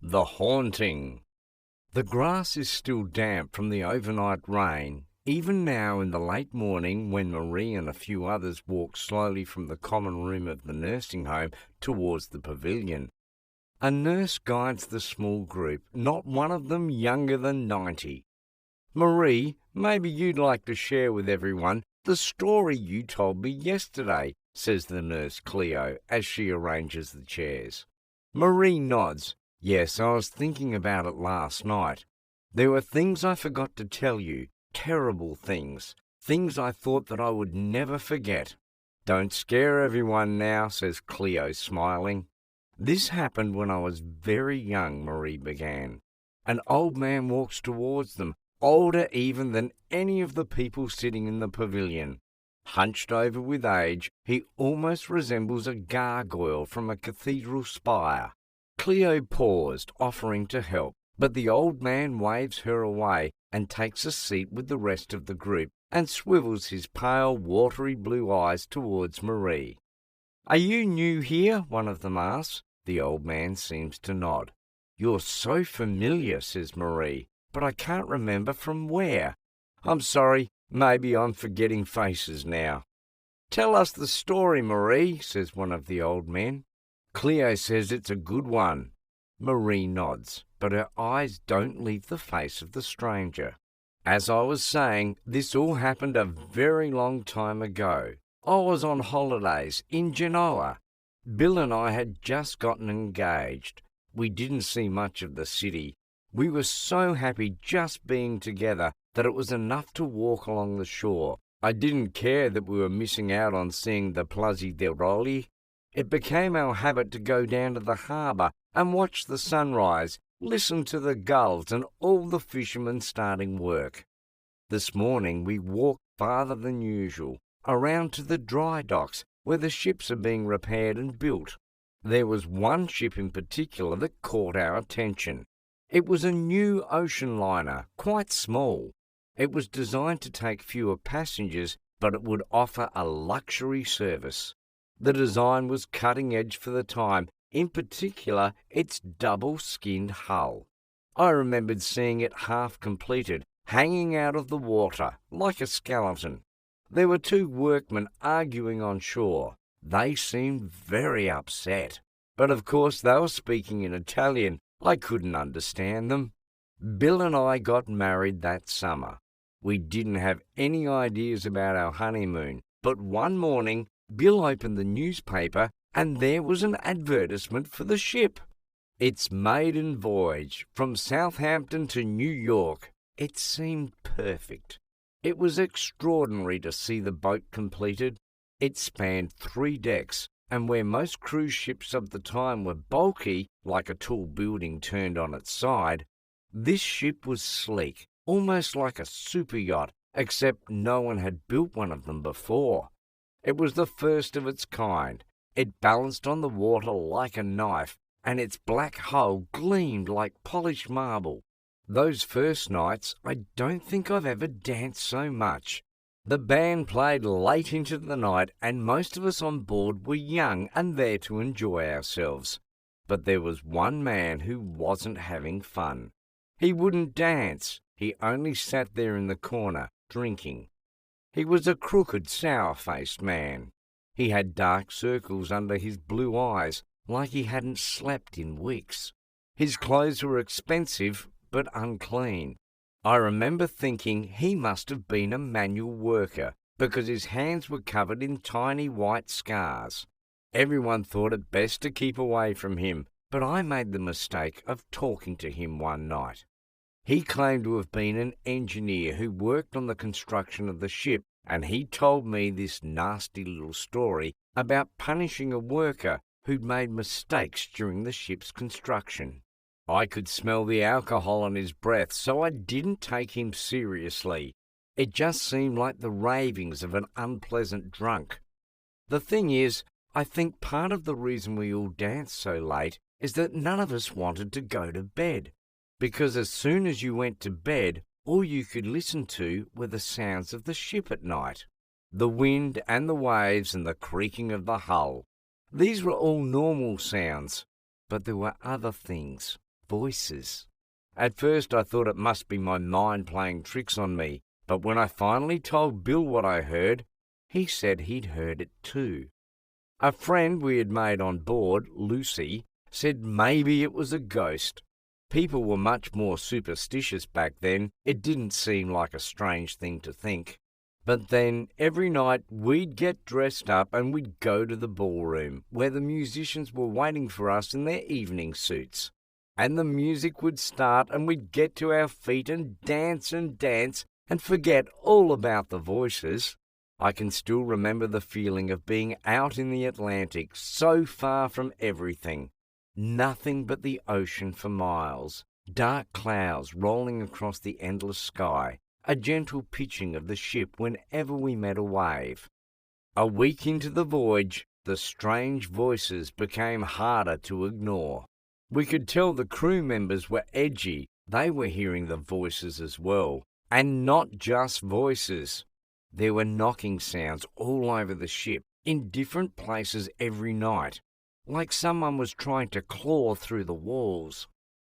The Haunting. The grass is still damp from the overnight rain, even now in the late morning when Marie and a few others walk slowly from the common room of the nursing home towards the pavilion. A nurse guides the small group, not one of them younger than 90. Marie, maybe you'd like to share with everyone the story you told me yesterday, says the nurse Cleo as she arranges the chairs. Marie nods. Yes, I was thinking about it last night. There were things I forgot to tell you, terrible things I thought that I would never forget. Don't scare everyone now, says Cleo, smiling. This happened when I was very young, Marie began. An old man walks towards them, older even than any of the people sitting in the pavilion. Hunched over with age, he almost resembles a gargoyle from a cathedral spire. Cleo paused, offering to help, but the old man waves her away and takes a seat with the rest of the group and swivels his pale, watery blue eyes towards Marie. Are you new here? One of them asks. The old man seems to nod. You're so familiar, says Marie, but I can't remember from where. I'm sorry, maybe I'm forgetting faces now. Tell us the story, Marie, says one of the old men. Cleo says it's a good one. Marie nods, but her eyes don't leave the face of the stranger. As I was saying, this all happened a very long time ago. I was on holidays in Genoa. Bill and I had just gotten engaged. We didn't see much of the city. We were so happy just being together that it was enough to walk along the shore. I didn't care that we were missing out on seeing the Plaza de Roli. It became our habit to go down to the harbour and watch the sunrise, listen to the gulls and all the fishermen starting work. This morning we walked farther than usual, around to the dry docks where the ships are being repaired and built. There was one ship in particular that caught our attention. It was a new ocean liner, quite small. It was designed to take fewer passengers, but it would offer a luxury service. The design was cutting edge for the time, in particular its double-skinned hull. I remembered seeing it half completed, hanging out of the water, like a skeleton. There were two workmen arguing on shore. They seemed very upset. But of course they were speaking in Italian. I couldn't understand them. Bill and I got married that summer. We didn't have any ideas about our honeymoon, but one morning Bill opened the newspaper and there was an advertisement for the ship. Its maiden voyage from Southampton to New York. It seemed perfect. It was extraordinary to see the boat completed. It spanned 3 decks, and where most cruise ships of the time were bulky, like a tall building turned on its side, this ship was sleek, almost like a super yacht, except no one had built one of them before. It was the first of its kind. It balanced on the water like a knife, and its black hull gleamed like polished marble. Those first nights, I don't think I've ever danced so much. The band played late into the night, and most of us on board were young and there to enjoy ourselves. But there was one man who wasn't having fun. He wouldn't dance. He only sat there in the corner, drinking. He was a crooked, sour-faced man. He had dark circles under his blue eyes, like he hadn't slept in weeks. His clothes were expensive, but unclean. I remember thinking he must have been a manual worker, because his hands were covered in tiny white scars. Everyone thought it best to keep away from him, but I made the mistake of talking to him one night. He claimed to have been an engineer who worked on the construction of the ship, and he told me this nasty little story about punishing a worker who'd made mistakes during the ship's construction. I could smell the alcohol on his breath, so I didn't take him seriously. It just seemed like the ravings of an unpleasant drunk. The thing is, I think part of the reason we all danced so late is that none of us wanted to go to bed, because as soon as you went to bed, all you could listen to were the sounds of the ship at night, the wind and the waves and the creaking of the hull. These were all normal sounds, but there were other things. voices. At first I thought it must be my mind playing tricks on me, but when I finally told Bill what I heard, he said he'd heard it too. A friend we had made on board, Lucy, said maybe it was a ghost. People were much more superstitious back then. It didn't seem like a strange thing to think. But then, every night, we'd get dressed up and we'd go to the ballroom, where the musicians were waiting for us in their evening suits. And the music would start and we'd get to our feet and dance and forget all about the voices. I can still remember the feeling of being out in the Atlantic, so far from everything. Nothing but the ocean for miles, dark clouds rolling across the endless sky, a gentle pitching of the ship whenever we met a wave. A week into the voyage, the strange voices became harder to ignore. We could tell the crew members were edgy. They were hearing the voices as well, and not just voices. There were knocking sounds all over the ship, in different places every night, like someone was trying to claw through the walls.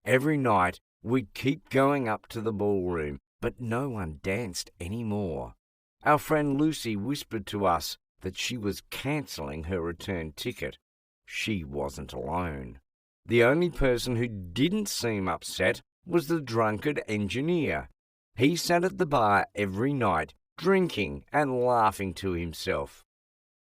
Every night we'd keep going up to the ballroom, but no one danced anymore. Our friend Lucy whispered to us that she was cancelling her return ticket. She wasn't alone. The only person who didn't seem upset was the drunkard engineer. He sat at the bar every night, drinking and laughing to himself.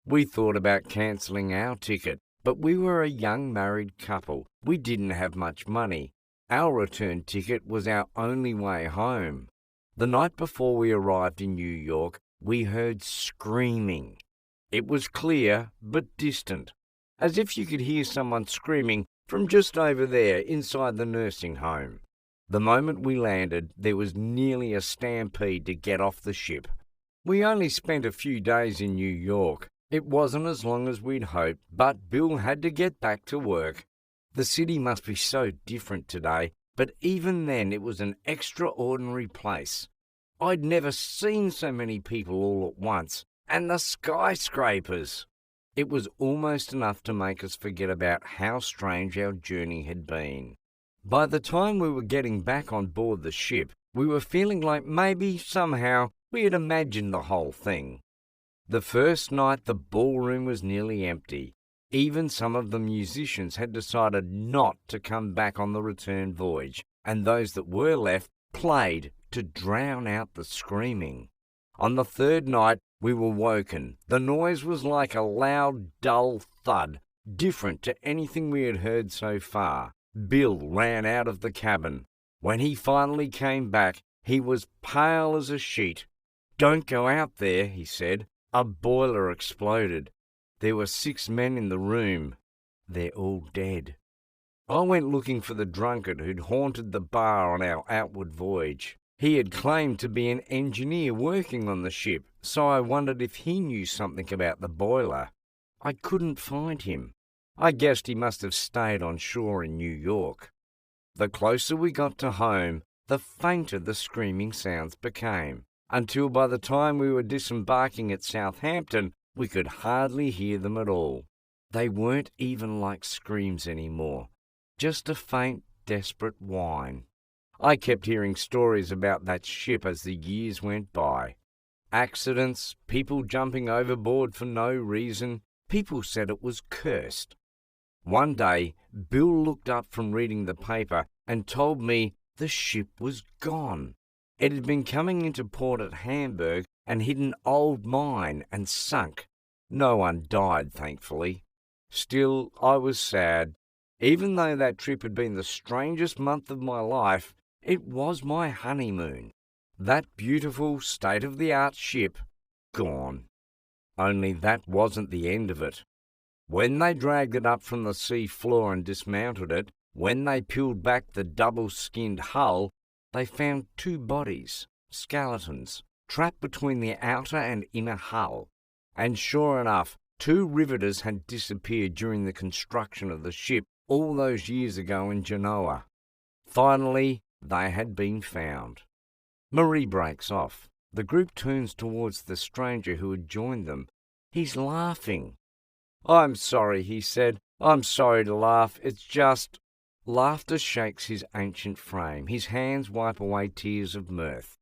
We thought about cancelling our ticket, but we were a young married couple. We didn't have much money. Our return ticket was our only way home. The night before we arrived in New York, we heard screaming. It was clear, but distant, as if you could hear someone screaming from just over there inside the nursing home. The moment we landed, there was nearly a stampede to get off the ship. We only spent a few days in New York. It wasn't as long as we'd hoped, but Bill had to get back to work. The city must be so different today, but even then it was an extraordinary place. I'd never seen so many people all at once, and the skyscrapers. It was almost enough to make us forget about how strange our journey had been. By the time we were getting back on board the ship, we were feeling like maybe, somehow, we had imagined the whole thing. The first night the ballroom was nearly empty. Even some of the musicians had decided not to come back on the return voyage, and those that were left played to drown out the screaming. On the third night we were woken. The noise was like a loud, dull thud, different to anything we had heard so far. Bill ran out of the cabin. When he finally came back, he was pale as a sheet. "Don't go out there," he said. "A boiler exploded. There were 6 men in the room. They're all dead." I went looking for the drunkard who'd haunted the bar on our outward voyage. He had claimed to be an engineer working on the ship, so I wondered if he knew something about the boiler. I couldn't find him. I guessed he must have stayed on shore in New York. The closer we got to home, the fainter the screaming sounds became, until by the time we were disembarking at Southampton, we could hardly hear them at all. They weren't even like screams anymore, just a faint, desperate whine. I kept hearing stories about that ship as the years went by. Accidents, people jumping overboard for no reason. People said it was cursed. One day, Bill looked up from reading the paper and told me the ship was gone. It had been coming into port at Hamburg and hit an old mine and sunk. No one died, thankfully. Still, I was sad. Even though that trip had been the strangest month of my life, it was my honeymoon. That beautiful, state-of-the-art ship, gone. Only that wasn't the end of it. When they dragged it up from the sea floor and dismantled it, when they peeled back the double-skinned hull, they found 2 bodies, skeletons, trapped between the outer and inner hull. And sure enough, 2 riveters had disappeared during the construction of the ship all those years ago in Genoa. Finally, they had been found. Marie breaks off. The group turns towards the stranger who had joined them. He's laughing. "I'm sorry," he said. "I'm sorry to laugh. It's just..." Laughter shakes his ancient frame. His hands wipe away tears of mirth.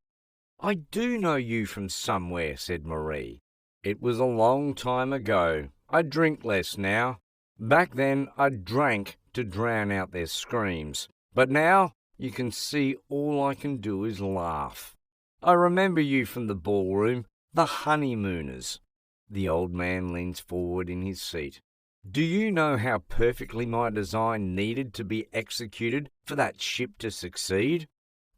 "I do know you from somewhere," said Marie. "It was a long time ago. I drink less now. Back then I drank to drown out their screams. But now you can see all I can do is laugh. I remember you from the ballroom, the honeymooners." The old man leans forward in his seat. "Do you know how perfectly my design needed to be executed for that ship to succeed?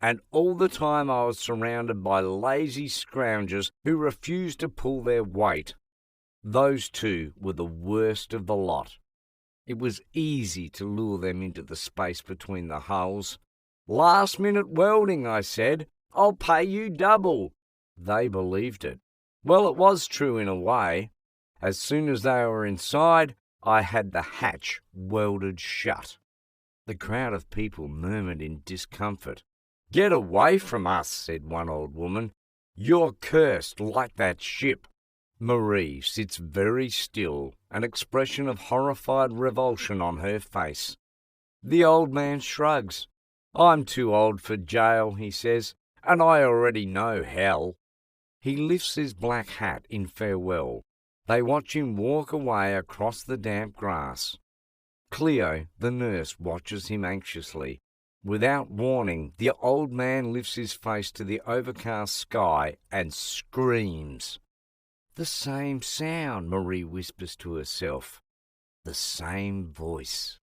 And all the time I was surrounded by lazy scroungers who refused to pull their weight. Those two were the worst of the lot. It was easy to lure them into the space between the hulls. 'Last-minute welding,' I said. 'I'll pay you double.' They believed it. Well, it was true in a way. As soon as they were inside, I had the hatch welded shut." The crowd of people murmured in discomfort. "Get away from us," said one old woman. "You're cursed like that ship." Marie sits very still, an expression of horrified revulsion on her face. The old man shrugs. "I'm too old for jail," he says, "and I already know hell." He lifts his black hat in farewell. They watch him walk away across the damp grass. Cleo, the nurse, watches him anxiously. Without warning, the old man lifts his face to the overcast sky and screams. "The same sound," Marie whispers to herself. "The same voice."